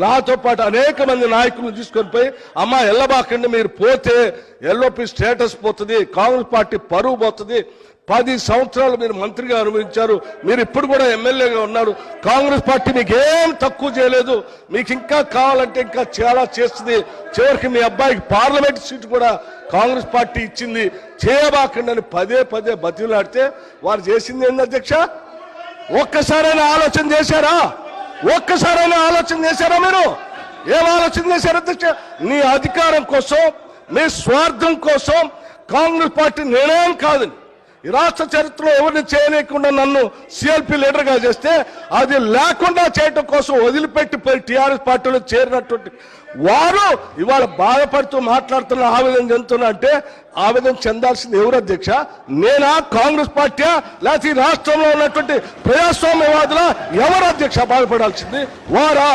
నాతో పాటు అనేక మంది నాయకులను తీసుకొని పోయి అమ్మ ఎల్లబాకండి, మీరు పోతే ఎల్ఓపి స్టేటస్ పోతుంది, కాంగ్రెస్ పార్టీ పరువు పోతుంది, 10 సంవత్సరాలు మీరు మంత్రిగా అనుభవించారు, మీరు ఇప్పుడు కూడా ఎమ్మెల్యేగా ఉన్నారు, కాంగ్రెస్ పార్టీ మీకు ఏం తక్కువ చేయలేదు, మీకు ఇంకా కావాలంటే ఇంకా చాలా చేస్తుంది, చివరికి మీ అబ్బాయికి పార్లమెంట్ సీటు కూడా కాంగ్రెస్ పార్టీ ఇచ్చింది, చేయబాకండి అని పదే పదే బతిలాడితే వారు చేసింది ఏంది అధ్యక్ష? ఒక్కసారైనా ఆలోచన చేశారా? ఒక్కసారైనా ఆలోచన చేశారా? మీరు ఏం ఆలోచన చేశారు అధ్యక్ష? నీ అధికారం కోసం, మీ స్వార్థం కోసం కాంగ్రెస్ పార్టీ నిర్ణయం కాదని ఈ రాష్ట్ర చరిత్రలో ఎవరిని చేయలేకుండా నన్ను సిఎల్పి లీడర్గా చేస్తే అది లేకుండా చేయటం కోసం వదిలిపెట్టి పోయి టీఆర్ఎస్ పార్టీలో చేరినటువంటి వారు ఇవాళ బాధపడుతూ మాట్లాడుతున్న ఆవేదన చెందుతున్నా అంటే ఆవేదన చెందాల్సింది ఎవరు అధ్యక్ష? నేనా, కాంగ్రెస్ పార్టీయా, లేకపోతే ఈ రాష్ట్రంలో ఉన్నటువంటి ప్రజాస్వామ్యవాదుల? ఎవరు అధ్యక్ష బాధపడాల్సింది? వారా?